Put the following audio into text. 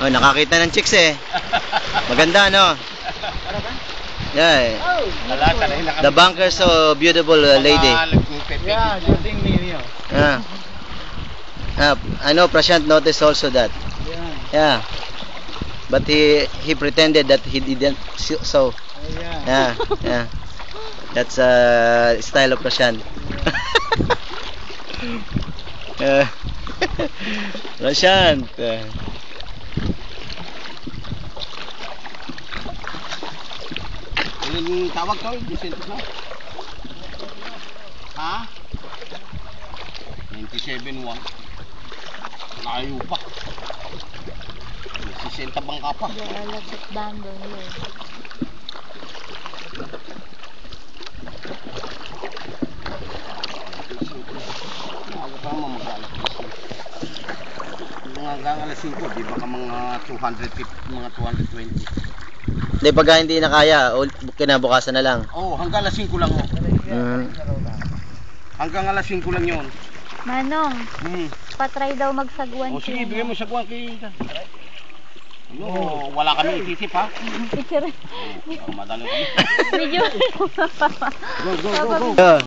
Oh, nakakita ng chicks eh. Maganda, no? Yeah. The banker so beautiful lady. Yeah, shooting me. Yeah. I know Prashant noticed also that. Yeah. But he pretended that he didn't so. Yeah. Yeah. That's style of Prashant. Prashant. Yung tawag ko, Vicente na. Ha? 97-1. Layo pa. 60 bangka pa. Lots of bamboo here. Maaga pa naman mag-alas 5. Hanggang alas 5, di ba ka mga 250, mga 220. Hindi, pagka hindi na kaya, kinabukasan na lang. Oo, hanggang alas 5 lang. Hanggang alas 5 lang yun. Manong, patry daw magsagwan O sige, bigay mo sagwan kay... No, wala kami itisip ha. Picture. Madali kami. Video. Go, go, go, go.